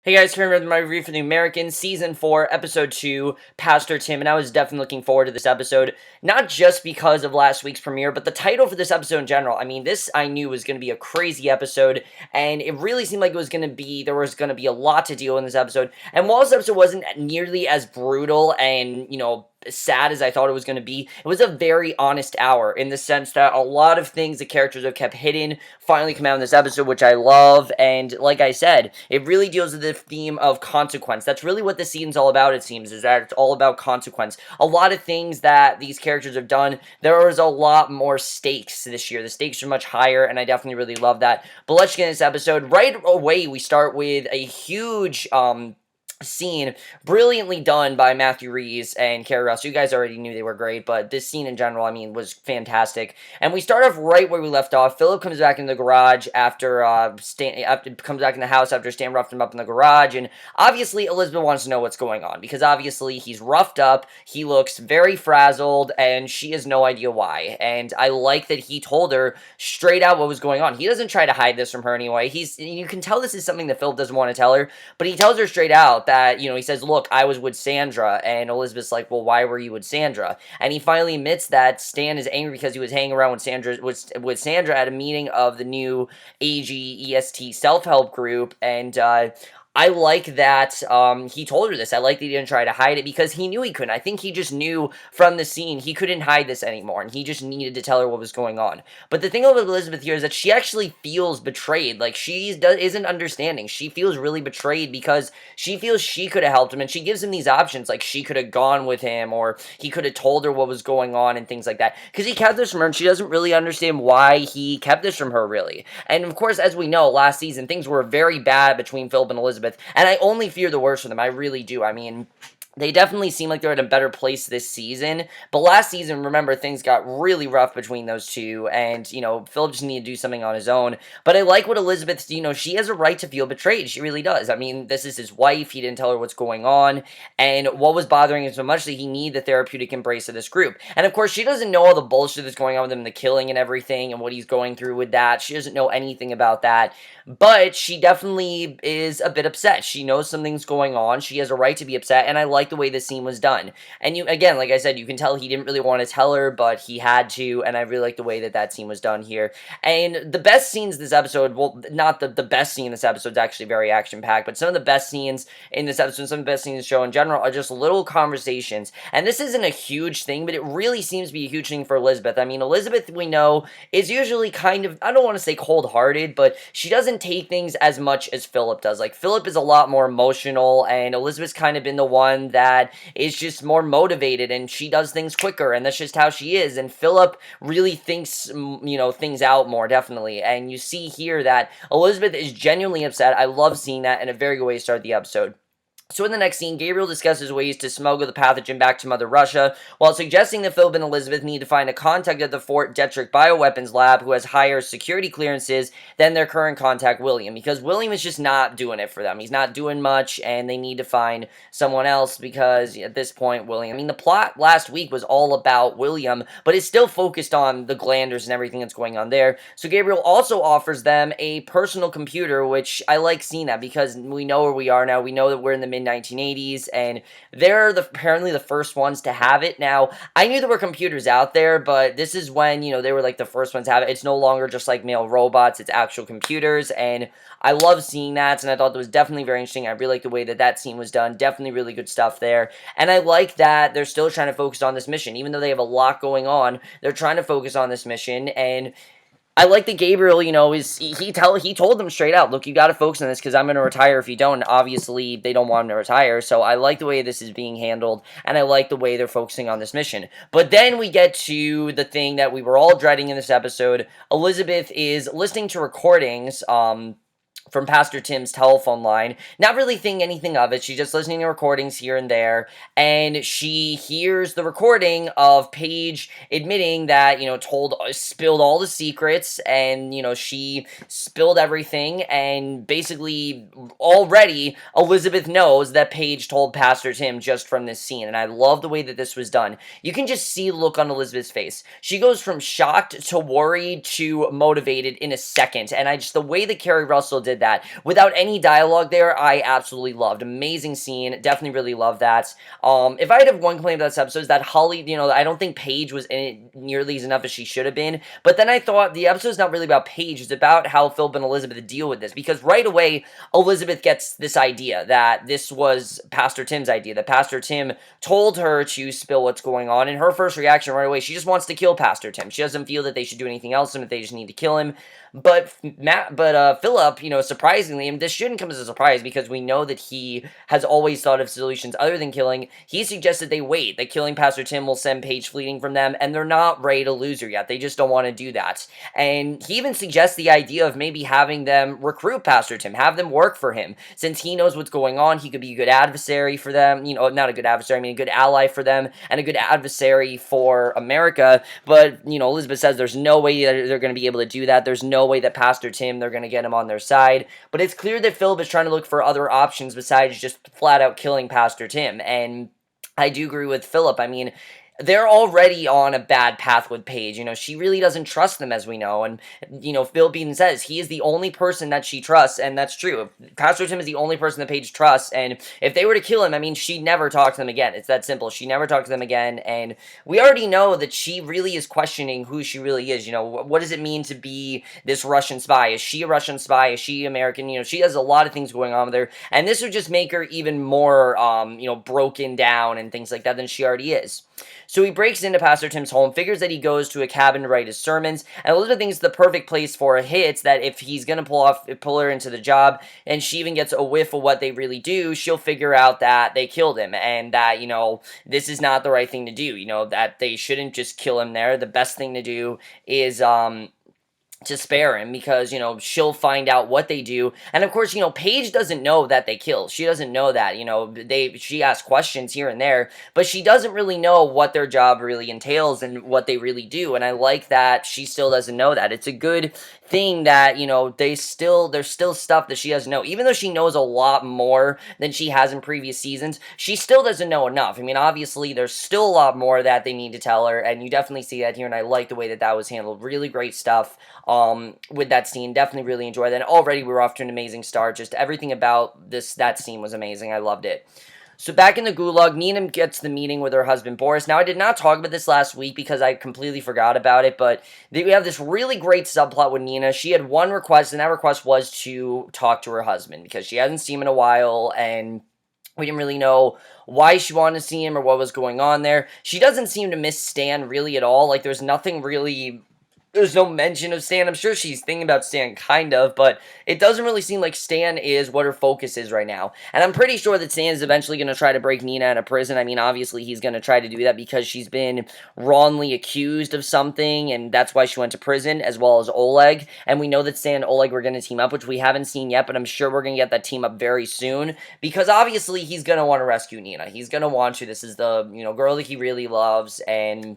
Hey guys, here with my review for The Americans, Season 4, Episode 2, Pastor Tim, and I was definitely looking forward to this episode, not just because of last week's premiere, but the title for this episode in general. I mean, this I knew was going to be a crazy episode, and it really seemed like there was going to be a lot to deal in this episode, and while this episode wasn't nearly as brutal and, sad as I thought it was going to be, it was a very honest hour in the sense that a lot of things the characters have kept hidden finally come out in this episode, which I love, and like I said, it really deals with the theme of consequence. That's really what this season's all about, it seems, is that it's all about consequence. A lot of things that these characters have done, there was a lot more stakes this year. The stakes are much higher, and I definitely really love that. But let's get into this episode. Right away, we start with a huge, scene brilliantly done by Matthew Rhys and Carrie Russell. You guys already knew they were great, but this scene in general, I mean, was fantastic. And we start off right where we left off. Phillip comes back in the garage after comes back in the house after Stan roughed him up in the garage, and obviously Elizabeth wants to know what's going on because obviously he's roughed up, he looks very frazzled, and she has no idea why. And I like that he told her straight out what was going on. He doesn't try to hide this from her anyway. You can tell this is something that Phillip doesn't want to tell her, but he tells her straight out that, he says, look, I was with Sandra, and Elizabeth's like, well, why were you with Sandra? And he finally admits that Stan is angry because he was hanging around with Sandra at a meeting of the new AGEST self-help group, and, I like that he told her this. I like that he didn't try to hide it because he knew he couldn't. I think he just knew from the scene he couldn't hide this anymore, and he just needed to tell her what was going on. But the thing with Elizabeth here is that she actually feels betrayed. Like, isn't understanding. She feels really betrayed because she feels she could have helped him, and she gives him these options. Like, she could have gone with him, or he could have told her what was going on and things like that. Because he kept this from her, and she doesn't really understand why he kept this from her, really. And, of course, as we know, last season, things were very bad between Phillip and Elizabeth. And I only fear the worst for them. I really do. I mean, they definitely seem like they're in a better place this season. But last season, remember, things got really rough between those two. And, Phillip just needed to do something on his own. But I like what Elizabeth, she has a right to feel betrayed. She really does. I mean, this is his wife. He didn't tell her what's going on. And what was bothering him so much that he needed the therapeutic embrace of this group. And, of course, she doesn't know all the bullshit that's going on with him, the killing and everything, and what he's going through with that. She doesn't know anything about that. But she definitely is a bit upset. She knows something's going on. She has a right to be upset. And I like the way this scene was done. And again, like I said, you can tell he didn't really want to tell her, but he had to, and I really like the way that scene was done here. And the best scenes this episode, well, not the best scene in this episode is actually very action-packed, but some of the best scenes in this episode, some of the best scenes in the show in general, are just little conversations. And this isn't a huge thing, but it really seems to be a huge thing for Elizabeth. I mean, Elizabeth, we know, is usually kind of, I don't want to say cold-hearted, but she doesn't take things as much as Phillip does. Like, Phillip is a lot more emotional, and Elizabeth's kind of been the one that is just more motivated, and she does things quicker, and that's just how she is. And Phillip really thinks, things out more, definitely. And you see here that Elizabeth is genuinely upset. I love seeing that, and a very good way to start the episode. So in the next scene, Gabriel discusses ways to smuggle the pathogen back to Mother Russia, while suggesting that Phillip and Elizabeth need to find a contact at the Fort Detrick bioweapons lab who has higher security clearances than their current contact, William, because William is just not doing it for them. He's not doing much, and they need to find someone else because, at this point, William... I mean, the plot last week was all about William, but it's still focused on the Glanders and everything that's going on there. So Gabriel also offers them a personal computer, which I like seeing that because we know where we are now. We know that we're in the mid-1980s, and they're apparently the first ones to have it. Now, I knew there were computers out there, but this is when, they were like the first ones to have it. It's no longer just like male robots, it's actual computers, and I love seeing that, and I thought that was definitely very interesting. I really like the way that scene was done. Definitely really good stuff there, and I like that they're still trying to focus on this mission. Even though they have a lot going on, they're trying to focus on this mission, and I like that Gabriel, he told them straight out, look, you got to focus on this because I'm going to retire if you don't. Obviously, they don't want him to retire, so I like the way this is being handled, and I like the way they're focusing on this mission. But then we get to the thing that we were all dreading in this episode. Elizabeth is listening to recordings, from Pastor Tim's telephone line, not really thinking anything of it. She's just listening to recordings here and there, and she hears the recording of Paige admitting that, spilled all the secrets, and, she spilled everything, and basically, already, Elizabeth knows that Paige told Pastor Tim just from this scene, and I love the way that this was done. You can just see the look on Elizabeth's face. She goes from shocked to worried to motivated in a second, and the way that Carrie Russell did did that without any dialogue there. I absolutely loved. Amazing scene. Definitely really love that. If I had have one complaint about this episode is that Holly, I don't think Paige was in it nearly as enough as she should have been. But then I thought the episode's not really about Paige. It's about how Philip and Elizabeth deal with this. Because right away, Elizabeth gets this idea that this was Pastor Tim's idea, that Pastor Tim told her to spill what's going on. And her first reaction right away, she just wants to kill Pastor Tim. She doesn't feel that they should do anything else and that they just need to kill him. But Philip, surprisingly, and this shouldn't come as a surprise because we know that he has always thought of solutions other than killing. He suggested they wait, that killing Pastor Tim will send Paige fleeing from them, and they're not ready to lose her yet. They just don't want to do that. And he even suggests the idea of maybe having them recruit Pastor Tim, have them work for him. Since he knows what's going on, he could be a good adversary for them. Not a good adversary, I mean a good ally for them, and a good adversary for America. But, Elizabeth says there's no way that they're going to be able to do that. There's no way that Pastor Tim, they're going to get him on their side. But it's clear that Philip is trying to look for other options besides just flat out killing Pastor Tim. And I do agree with Philip. I mean, they're already on a bad path with Paige. She really doesn't trust them, as we know. And, Phil Beaton says he is the only person that she trusts, and that's true. Pastor Tim is the only person that Paige trusts, and if they were to kill him, I mean, she'd never talk to them again. It's that simple. She never talked to them again, and we already know that she really is questioning who she really is. What does it mean to be this Russian spy? Is she a Russian spy? Is she American? She has a lot of things going on with her, and this would just make her even more, broken down and things like that than she already is. So he breaks into Pastor Tim's home, figures that he goes to a cabin to write his sermons, and Elizabeth thinks the perfect place for a hit, that if he's going to pull her into the job, and she even gets a whiff of what they really do, she'll figure out that they killed him, and that, this is not the right thing to do, that they shouldn't just kill him there. The best thing to do is, to spare him, because, she'll find out what they do. And of course, Paige doesn't know that they kill. She doesn't know that, she asks questions here and there, but she doesn't really know what their job really entails and what they really do. And I like that she still doesn't know that. It's a good thing that, there's still stuff that she doesn't know. Even though she knows a lot more than she has in previous seasons, she still doesn't know enough. I mean, obviously, there's still a lot more that they need to tell her, and you definitely see that here, and I like the way that was handled. Really great stuff with that scene. Definitely really enjoyed that. And already we're off to an amazing start. Just everything about that scene was amazing. I loved it. So back in the gulag, Nina gets the meeting with her husband, Boris. Now, I did not talk about this last week because I completely forgot about it, but we have this really great subplot with Nina. She had one request, and that request was to talk to her husband because she hasn't seen him in a while, and we didn't really know why she wanted to see him or what was going on there. She doesn't seem to miss Stan really at all. Like, there's no mention of Stan. I'm sure she's thinking about Stan, kind of, but it doesn't really seem like Stan is what her focus is right now. And I'm pretty sure that Stan is eventually going to try to break Nina out of prison. I mean, obviously, he's going to try to do that because she's been wrongly accused of something, and that's why she went to prison, as well as Oleg. And we know that Stan and Oleg were going to team up, which we haven't seen yet, but I'm sure we're going to get that team up very soon, because obviously, he's going to want to rescue Nina. He's going to want to. This is the, girl that he really loves, and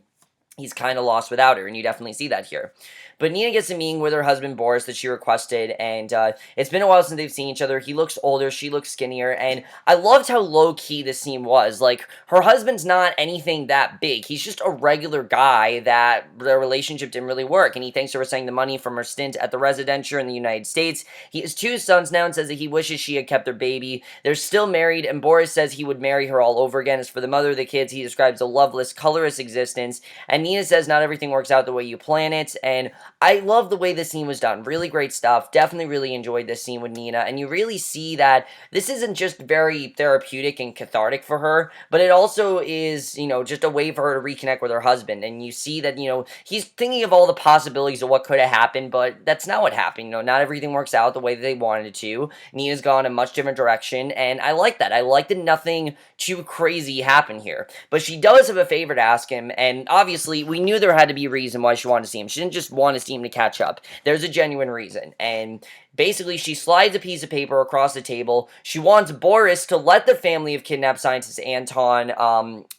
he's kind of lost without her, and you definitely see that here. But Nina gets a meeting with her husband, Boris, that she requested, and it's been a while since they've seen each other. He looks older, she looks skinnier, and I loved how low-key this scene was. Like, her husband's not anything that big. He's just a regular guy that their relationship didn't really work, and he thanks her for sending the money from her stint at the residential in the United States. He has 2 sons now and says that he wishes she had kept their baby. They're still married, and Boris says he would marry her all over again. As for the mother of the kids, he describes a loveless, colorless existence, and Nina says not everything works out the way you plan it, and I love the way this scene was done. Really great stuff. Definitely really enjoyed this scene with Nina, and you really see that this isn't just very therapeutic and cathartic for her, but it also is, just a way for her to reconnect with her husband, and you see that, he's thinking of all the possibilities of what could have happened, but that's not what happened. Not everything works out the way that they wanted it to. Nina's gone a much different direction, and I like that. I like that nothing too crazy happened here, but she does have a favor to ask him, and obviously, we knew there had to be a reason why she wanted to see him. She didn't just want to see him to catch up. There's a genuine reason, and basically, she slides a piece of paper across the table. She wants Boris to let the family of kidnapped scientist Anton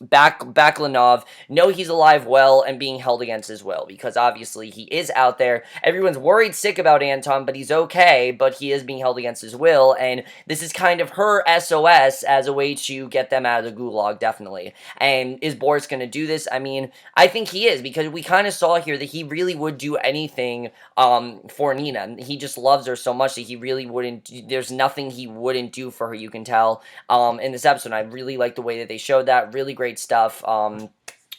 Baklanov know he's alive, well, and being held against his will, because obviously he is out there. Everyone's worried sick about Anton, but he's okay, but he is being held against his will, and this is kind of her SOS as a way to get them out of the gulag, definitely. And is Boris going to do this? I mean, I think he is, because we kind of saw here that he really would do anything for Nina. He just loves her so much that he really wouldn't, there's nothing he wouldn't do for her, you can tell, in this episode. And I really like the way that they showed that. Really great stuff,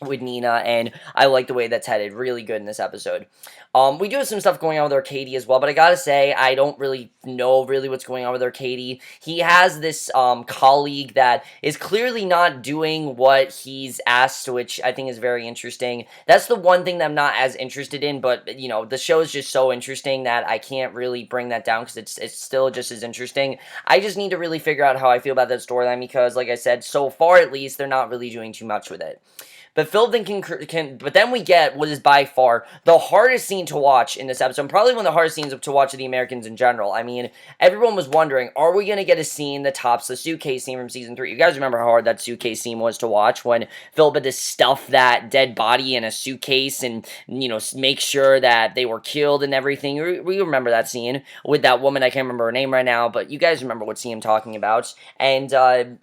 with Nina, and I like the way that's headed. Really good in this episode. We do have some stuff going on with Arcady as well, but I gotta say, I don't really know what's going on with Arcady. He has this colleague that is clearly not doing what he's asked, which I think is very interesting. That's the one thing that I'm not as interested in, but, you know, the show is just so interesting that I can't really bring that down because it's still just as interesting. I just need to really figure out how I feel about that storyline because, like I said, so far at least, they're not really doing too much with it. But Phil then but then we get what is by far the hardest scene to watch in this episode, probably one of the hardest scenes to watch of the Americans in general. I mean, everyone was wondering, are we going to get a scene that tops the suitcase scene from season 3? You guys remember how hard that suitcase scene was to watch when Philip had to stuff that dead body in a suitcase and, you know, make sure that they were killed and everything. We remember that scene with that woman. I can't remember her name right now, but you guys remember what scene I'm talking about. And,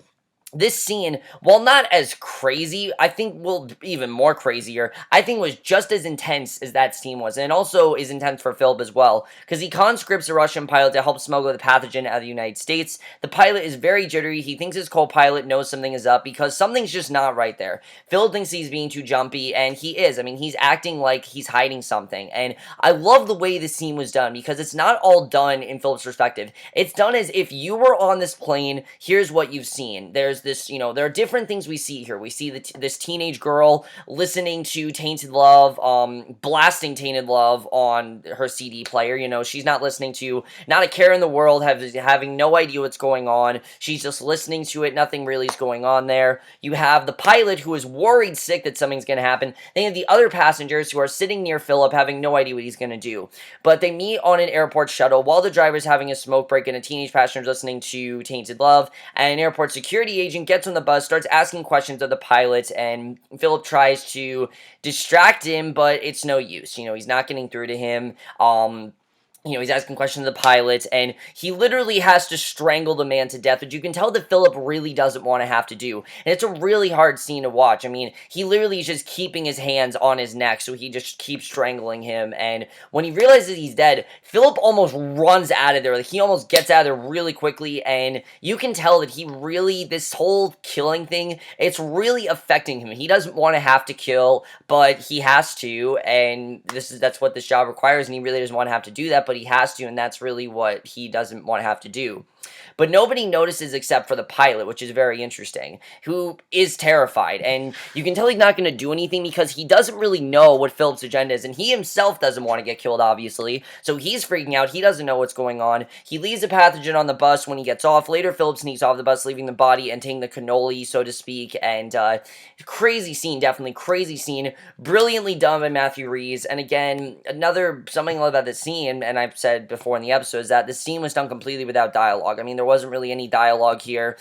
this scene, while not as crazy, I think even more crazier, I think was just as intense as that scene was. And it also is intense for Philip as well, because he conscripts a Russian pilot to help smuggle the pathogen out of the United States. The pilot is very jittery. He thinks his co-pilot knows something is up because something's just not right there. Philip thinks he's being too jumpy, and he is. I mean, he's acting like he's hiding something. And I love the way the scene was done, because it's not all done in Philip's perspective. It's done as if you were on this plane, here's what you've seen. There's this, you know, there are different things we see here. We see this teenage girl listening to Tainted Love, blasting Tainted Love on her CD player. You know, she's not listening to, not a care in the world, having no idea what's going on. She's just listening to it. Nothing really is going on there. You have the pilot who is worried sick that something's going to happen. Then you have the other passengers who are sitting near Philip having no idea what he's going to do. But they meet on an airport shuttle while the driver's having a smoke break and a teenage passenger's listening to Tainted Love, and an airport security agent gets on the bus, starts asking questions of the pilot, and Philip tries to distract him, but it's no use. You know, he's not getting through to him. You know, he's asking questions of the pilot, and he literally has to strangle the man to death, which you can tell that Philip really doesn't want to have to do. And it's a really hard scene to watch. I mean, he literally is just keeping his hands on his neck, so he just keeps strangling him. And when he realizes he's dead, Philip almost runs out of there. Like, he almost gets out of there really quickly, and you can tell that he really, this whole killing thing, it's really affecting him. He doesn't want to have to kill, but he has to, and that's what this job requires, and he really doesn't want to have to do that, but he has to, and that's really what he doesn't want to have to do. But nobody notices except for the pilot, which is very interesting, who is terrified. And you can tell he's not going to do anything because he doesn't really know what Philip's agenda is. And he himself doesn't want to get killed, obviously. So he's freaking out. He doesn't know what's going on. He leaves the pathogen on the bus when he gets off. Later, Philip sneaks off the bus, leaving the body and taking the cannoli, so to speak. And crazy scene, definitely crazy scene. Brilliantly done by Matthew Rhys. And again, something about this scene, and I've said before in the episode, is that the scene was done completely without dialogue. I mean, there wasn't really any dialogue here.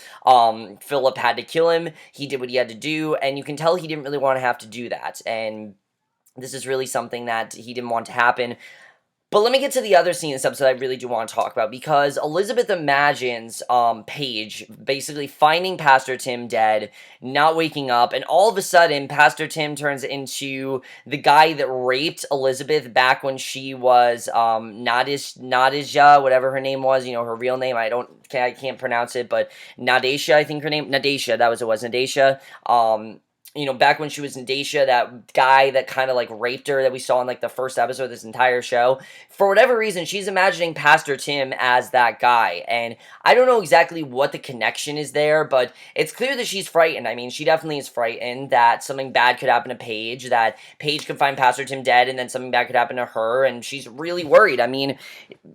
Philip had to kill him. He did what he had to do, and you can tell he didn't really want to have to do that. And this is really something that he didn't want to happen. But let me get to the other scene in this episode I really do want to talk about, because Elizabeth imagines Paige basically finding Pastor Tim dead, not waking up, and all of a sudden Pastor Tim turns into the guy that raped Elizabeth back when she was Nadisha, whatever her name was, you know, her real name. I can't pronounce it, but Nadesha, I think her name, Nadesha, that was Nadesha. You know, back when she was in Dacia, that guy that kind of like raped her that we saw in like the first episode of this entire show. For whatever reason, she's imagining Pastor Tim as that guy. And I don't know exactly what the connection is there, but it's clear that she's frightened. I mean, she definitely is frightened that something bad could happen to Paige, that Paige could find Pastor Tim dead and then something bad could happen to her. And she's really worried. I mean,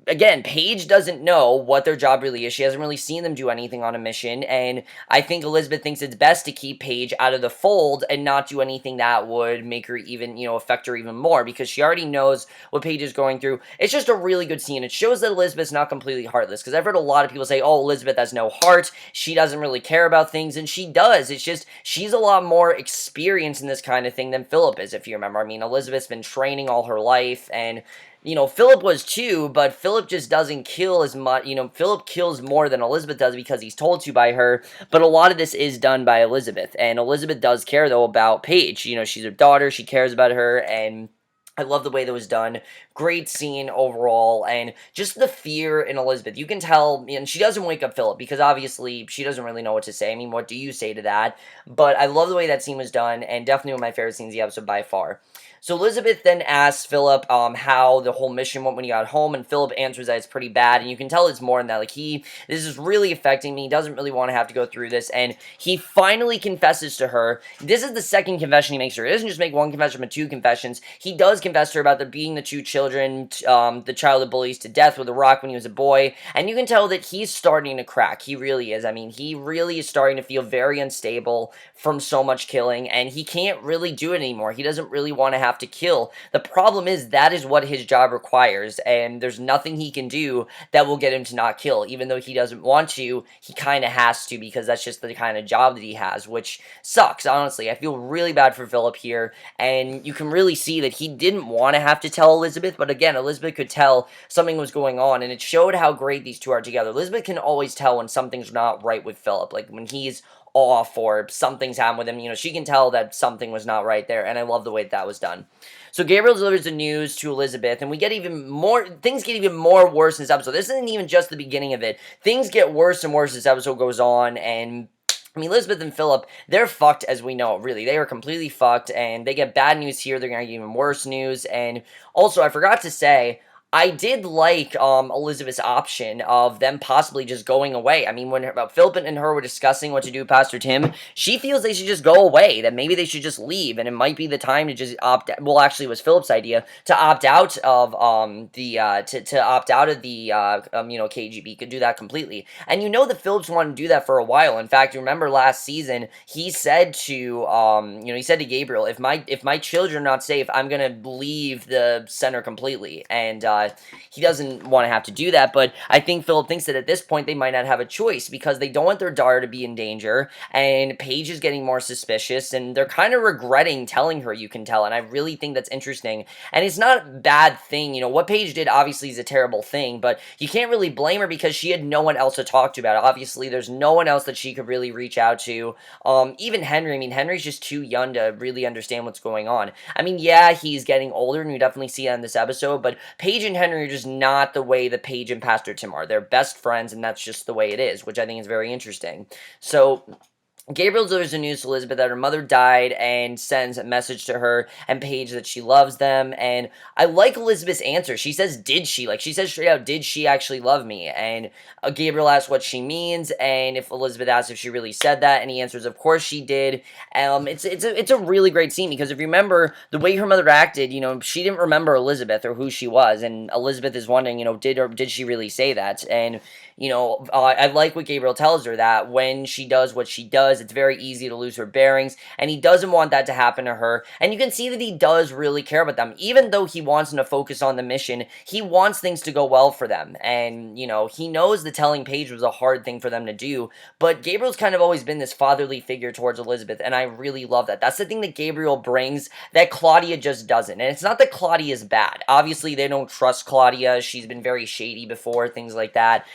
again, Paige doesn't know what their job really is. She hasn't really seen them do anything on a mission. And I think Elizabeth thinks it's best to keep Paige out of the fold and not do anything that would make her even, you know, affect her even more, because she already knows what Paige is going through. It's just a really good scene. It shows that Elizabeth's not completely heartless, because I've heard a lot of people say, oh, Elizabeth has no heart, she doesn't really care about things, and she does. It's just, she's a lot more experienced in this kind of thing than Philip is, if you remember. I mean, Elizabeth's been training all her life, and you know, Philip was too, but Philip just doesn't kill as much. You know, Philip kills more than Elizabeth does because he's told to by her, but a lot of this is done by Elizabeth, and Elizabeth does care, though, about Paige. You know, she's her daughter, she cares about her, and I love the way that was done. Great scene overall, and just the fear in Elizabeth. You can tell, and she doesn't wake up Philip because obviously she doesn't really know what to say. I mean, what do you say to that? But I love the way that scene was done, and definitely one of my favorite scenes of the episode by far. So Elizabeth then asks Philip how the whole mission went when he got home, and Philip answers that it's pretty bad, and you can tell it's more than that. Like, this is really affecting me. He doesn't really want to have to go through this, and he finally confesses to her. This is the second confession he makes to her. He doesn't just make one confession, but two confessions. He does confess to her about being the two children, the child that bullies to death with a rock when he was a boy, and you can tell that he's starting to crack. He really is. I mean, he really is starting to feel very unstable from so much killing, and he can't really do it anymore. He doesn't really want to have to kill. The problem is that is what his job requires, and there's nothing he can do that will get him to not kill. Even though he doesn't want to, he kind of has to, because that's just the kind of job that he has, which sucks, honestly. I feel really bad for Philip here, and you can really see that he didn't want to have to tell Elizabeth, but again, Elizabeth could tell something was going on, and it showed how great these two are together. Elizabeth can always tell when something's not right with Philip, like when he's off or something's happened with him. You know, she can tell that something was not right there, and I love the way that was done. So Gabriel delivers the news to Elizabeth, and we get even more, things get even more worse in this episode. This isn't even just the beginning of it. Things get worse and worse as this episode goes on, and I mean, Elizabeth and Philip, they're fucked as we know, really. They are completely fucked, and they get bad news here. They're going to get even worse news, and also, I forgot to say, I did like Elizabeth's option of them possibly just going away. I mean, when Philip and her were discussing what to do with Pastor Tim, she feels they should just go away, that maybe they should just leave, and it might be the time to just opt out. Well, actually, it was Philip's idea to opt out of to opt out of the KGB, could do that completely. And you know that Philip's wanted to do that for a while. In fact, you remember last season, he said to he said to Gabriel, if my children are not safe, I'm gonna leave the center completely. And he doesn't want to have to do that, but I think Philip thinks that at this point they might not have a choice because they don't want their daughter to be in danger, and Paige is getting more suspicious, and they're kind of regretting telling her, you can tell, and I really think that's interesting, and it's not a bad thing. You know, what Paige did obviously is a terrible thing, but you can't really blame her because she had no one else to talk to about it. Obviously, there's no one else that she could really reach out to. Even Henry, I mean, Henry's just too young to really understand what's going on. I mean, yeah, he's getting older, and you definitely see that in this episode, but Paige and Henry are just not the way that Paige and Pastor Tim are. They're best friends, and that's just the way it is, which I think is very interesting. So Gabriel delivers the news to Elizabeth that her mother died and sends a message to her and Paige that she loves them. And I like Elizabeth's answer. She says, did she? Like, she says straight out, did she actually love me? And Gabriel asks what she means, and if Elizabeth asks if she really said that, and he answers, of course she did. It's a really great scene because if you remember the way her mother acted, you know, she didn't remember Elizabeth or who she was, and Elizabeth is wondering, you know, did she really say that? And you know, I like what Gabriel tells her, that when she does what she does, it's very easy to lose her bearings, and he doesn't want that to happen to her, and you can see that he does really care about them. Even though he wants them to focus on the mission, he wants things to go well for them, and, you know, he knows that telling Paige was a hard thing for them to do, but Gabriel's kind of always been this fatherly figure towards Elizabeth, and I really love that. That's the thing that Gabriel brings that Claudia just doesn't, and it's not that Claudia's bad. Obviously, they don't trust Claudia. She's been very shady before, things like that,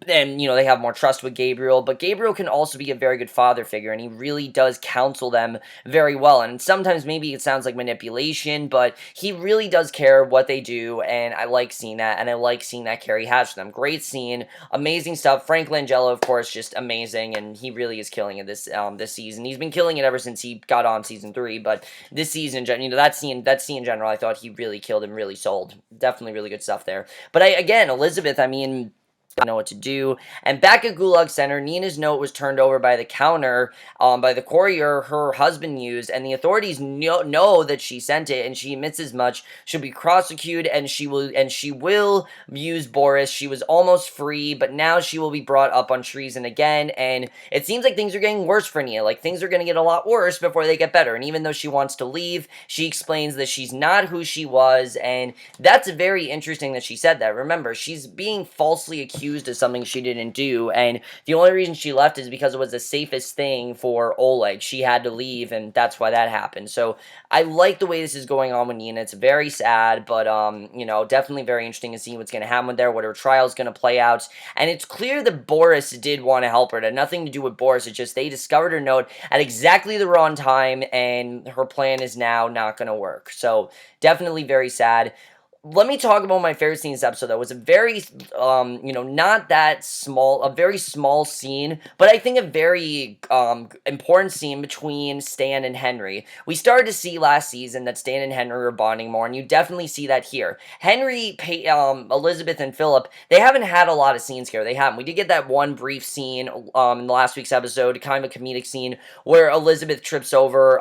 and, you know, they have more trust with Gabriel, but Gabriel can also be a very good father figure, and he really does counsel them very well, and sometimes maybe it sounds like manipulation, but he really does care what they do, and I like seeing that, and I like seeing that Carrie has for them. Great scene, amazing stuff. Frank Langella, of course, just amazing, and he really is killing it this season. He's been killing it ever since he got on season 3, but this season, you know, that scene in general, I thought he really killed and really sold. Definitely really good stuff there. But again, Elizabeth, I mean, know what to do. And back at Gulag Center, Nina's note was turned over by the counter, by the courier her husband used, and the authorities know that she sent it, and she admits as much. She'll be prosecuted, and she will use Boris. She was almost free, but now she will be brought up on treason again, and it seems like things are getting worse for Nina. Like, things are going to get a lot worse before they get better, and even though she wants to leave, she explains that she's not who she was, and that's very interesting that she said that. Remember, she's being falsely accused accused of something she didn't do, and the only reason she left is because it was the safest thing for Oleg. She had to leave, and that's why that happened. So I like the way this is going on with Nina. It's very sad, but definitely very interesting to see what's going to happen with there, what her trial's going to play out. And it's clear that Boris did want to help her. It had nothing to do with Boris. It's just they discovered her note at exactly the wrong time, and her plan is now not going to work. So definitely very sad. Let me talk about my favorite scene in this episode, though. It was a very, not that small, a very small scene, but I think a very, important scene between Stan and Henry. We started to see last season that Stan and Henry are bonding more, and you definitely see that here. Henry, Elizabeth, and Philip, they haven't had a lot of scenes here. They haven't. We did get that one brief scene, in last week's episode, kind of a comedic scene, where Elizabeth trips over,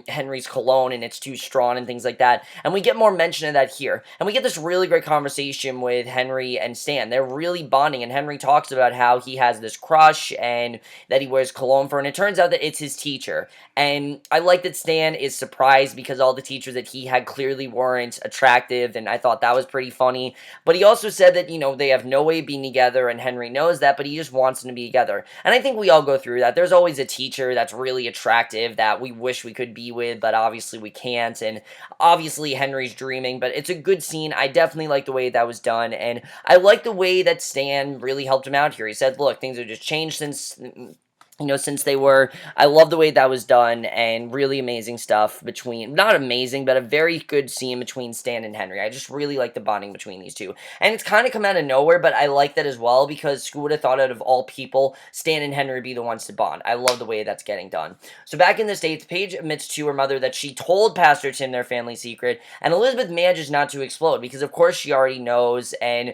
Henry's cologne, and it's too strong and things like that, and we get more mention of that here. And we get this really great conversation with Henry and Stan. They're really bonding, and Henry talks about how he has this crush and that he wears cologne for, and it turns out that it's his teacher. And I like that Stan is surprised because all the teachers that he had clearly weren't attractive, and I thought that was pretty funny. But he also said that, they have no way of being together, and Henry knows that, but he just wants them to be together. And I think we all go through that. There's always a teacher that's really attractive that we wish we could be with, but obviously we can't, and obviously Henry's dreaming, but it's a good scene. I definitely like the way that was done, and I like the way that Stan really helped him out here. He said, look, things have just changed since they were. I love the way that was done, and really amazing stuff between, not amazing, but a very good scene between Stan and Henry. I just really like the bonding between these two. And it's kind of come out of nowhere, but I like that as well, because who would have thought out of all people, Stan and Henry be the ones to bond. I love the way that's getting done. So back in the States, Paige admits to her mother that she told Pastor Tim their family secret, and Elizabeth manages not to explode, because of course she already knows, and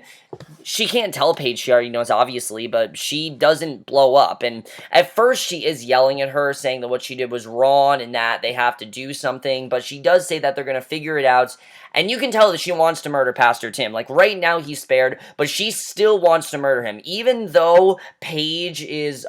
she can't tell Paige she already knows, obviously, but she doesn't blow up. And at first, she is yelling at her, saying that what she did was wrong and that they have to do something, but she does say that they're going to figure it out, and you can tell that she wants to murder Pastor Tim. Like, right now, he's spared, but she still wants to murder him, even though Paige is,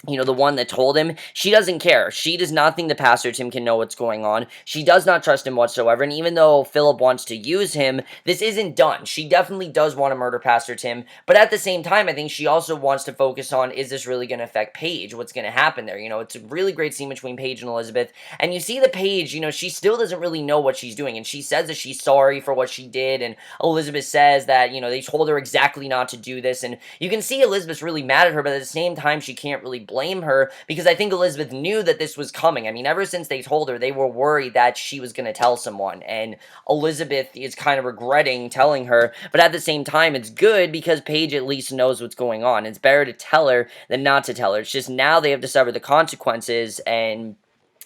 the one that told him. She doesn't care. She does not think the Pastor Tim can know what's going on. She does not trust him whatsoever, and even though Philip wants to use him, this isn't done. She definitely does want to murder Pastor Tim, but at the same time, I think she also wants to focus on, is this really going to affect Paige? What's going to happen there? It's a really great scene between Paige and Elizabeth, and you see that Paige, she still doesn't really know what she's doing, and she says that she's sorry for what she did, and Elizabeth says that, they told her exactly not to do this, and you can see Elizabeth's really mad at her, but at the same time, she can't really blame her, because I think Elizabeth knew that this was coming. I mean, ever since they told her, they were worried that she was going to tell someone, and Elizabeth is kind of regretting telling her, but at the same time, it's good because Paige at least knows what's going on. It's better to tell her than not to tell her. It's just now they have to suffer the consequences, and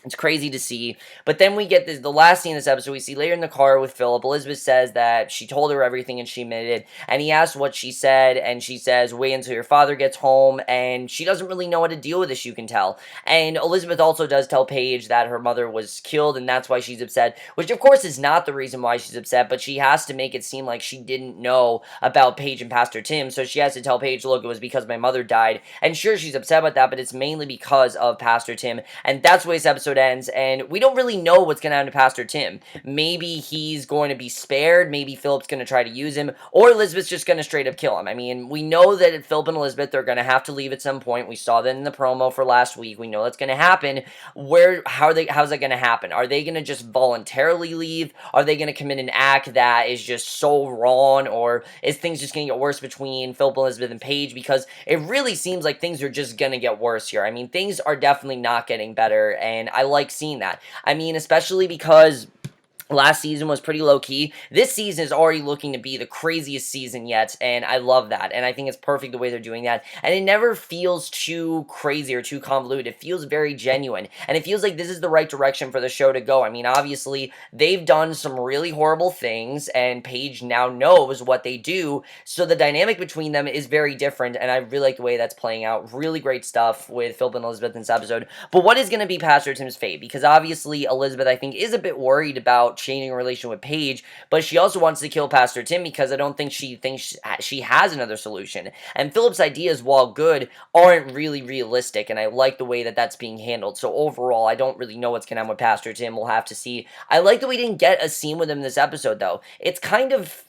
it's crazy to see. But then we get the last scene in this episode. We see later in the car with Philip. Elizabeth says that she told her everything and she admitted it. And he asks what she said. And she says, wait until your father gets home. And she doesn't really know how to deal with this, you can tell. And Elizabeth also does tell Paige that her mother was killed. And that's why she's upset. Which, of course, is not the reason why she's upset. But she has to make it seem like she didn't know about Paige and Pastor Tim. So she has to tell Paige, look, it was because my mother died. And sure, she's upset about that. But it's mainly because of Pastor Tim. And that's why this episode ends, and we don't really know what's going to happen to Pastor Tim. Maybe he's going to be spared, maybe Philip's going to try to use him, or Elizabeth's just going to straight up kill him. I mean, we know that Philip and Elizabeth are going to have to leave at some point. We saw that in the promo for last week. We know that's going to happen. How's that going to happen? Are they going to just voluntarily leave? Are they going to commit an act that is just so wrong, or is things just going to get worse between Philip, Elizabeth, and Paige? Because it really seems like things are just going to get worse here. I mean, things are definitely not getting better, and I like seeing that. I mean, especially because last season was pretty low-key. This season is already looking to be the craziest season yet, and I love that, and I think it's perfect the way they're doing that, and it never feels too crazy or too convoluted. It feels very genuine, and it feels like this is the right direction for the show to go. I mean, obviously, they've done some really horrible things, and Paige now knows what they do, so the dynamic between them is very different, and I really like the way that's playing out. Really great stuff with Philip and Elizabeth in this episode. But what is going to be Pastor Tim's fate? Because obviously, Elizabeth, I think, is a bit worried about changing a relation with Paige, but she also wants to kill Pastor Tim because I don't think she thinks she has another solution. And Philip's ideas, while good, aren't really realistic, and I like the way that that's being handled. So overall, I don't really know what's going to happen with Pastor Tim. We'll have to see. I like that we didn't get a scene with him this episode, though. It's kind of,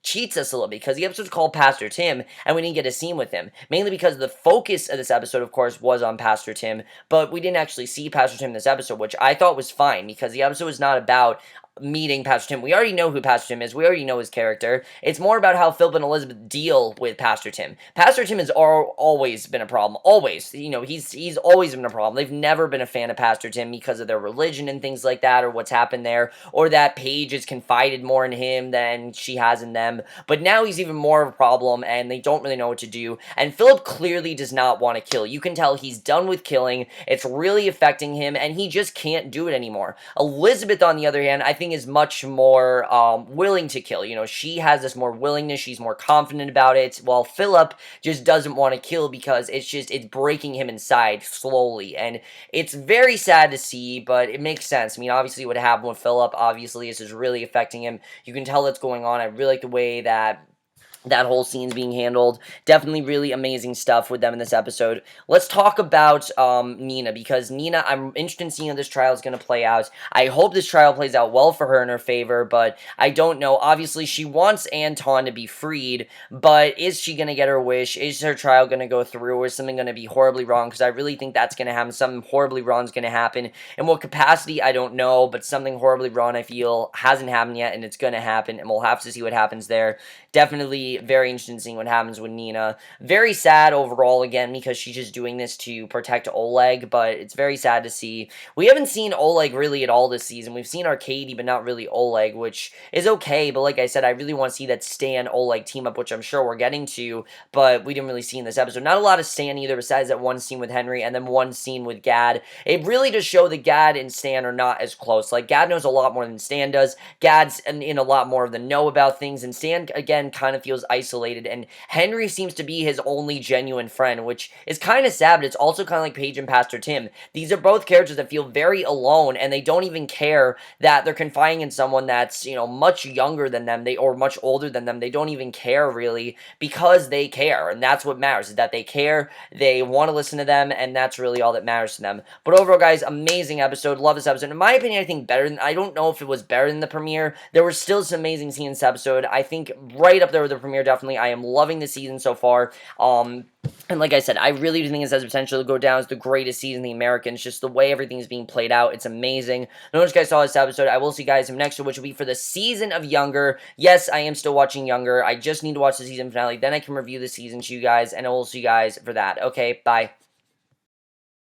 cheats us a little bit because the episode's called Pastor Tim and we didn't get a scene with him. Mainly because the focus of this episode, of course, was on Pastor Tim, but we didn't actually see Pastor Tim in this episode, which I thought was fine because the episode was not about meeting Pastor Tim. We already know who Pastor Tim is. We already know his character. It's more about how Philip and Elizabeth deal with Pastor Tim. Pastor Tim has always been a problem. Always. He's always been a problem. They've never been a fan of Pastor Tim because of their religion and things like that, or what's happened there, or that Paige has confided more in him than she has in them. But now he's even more of a problem, and they don't really know what to do. And Philip clearly does not want to kill. You can tell he's done with killing. It's really affecting him, and he just can't do it anymore. Elizabeth, on the other hand, I think is much more willing to kill. She has this more willingness. She's more confident about it, while Philip just doesn't want to kill because it's breaking him inside slowly, and it's very sad to see, but it makes sense. I mean, obviously what happened with Philip, obviously this is really affecting him. You can tell that's going on. I really like the way that whole scene's being handled. Definitely really amazing stuff with them in this episode. Let's talk about Nina, because Nina, I'm interested in seeing how this trial is going to play out. I hope this trial plays out well for her in her favor, but I don't know. Obviously, she wants Anton to be freed, but is she going to get her wish? Is her trial going to go through, or is something going to be horribly wrong? Because I really think that's going to happen. Something horribly wrong is going to happen. In what capacity, I don't know, but something horribly wrong, I feel, hasn't happened yet, and it's going to happen, and we'll have to see what happens there. Definitely very interested in seeing what happens with Nina. Very sad overall, again, because she's just doing this to protect Oleg, but it's very sad to see. We haven't seen Oleg really at all this season. We've seen Arkady, but not really Oleg, which is okay, but like I said, I really want to see that Stan-Oleg team up, which I'm sure we're getting to, but we didn't really see in this episode. Not a lot of Stan either, besides that one scene with Henry, and then one scene with Gad. It really does show that Gad and Stan are not as close. Like, Gad knows a lot more than Stan does. Gad's in a lot more of the know about things, and Stan, again, kind of feels isolated, and Henry seems to be his only genuine friend, which is kind of sad, but it's also kind of like Paige and Pastor Tim. These are both characters that feel very alone, and they don't even care that they're confiding in someone that's, much younger than them, or much older than them. They don't even care, really, because they care, and that's what matters, is that they care, they want to listen to them, and that's really all that matters to them. But overall, guys, amazing episode. Love this episode. In my opinion, I think I don't know if it was better than the premiere. There were still some amazing scenes in this episode. I think right up there with the premiere, definitely. I am loving the season so far. And like I said, I really do think this has potential to go down as the greatest season in the Americans. Just the way everything is being played out, it's amazing. I know you guys saw this episode. I will see you guys in the next one, which will be for the season of Younger. Yes, I am still watching Younger. I just need to watch the season finale. Then I can review the season to you guys, and I will see you guys for that. Okay, bye.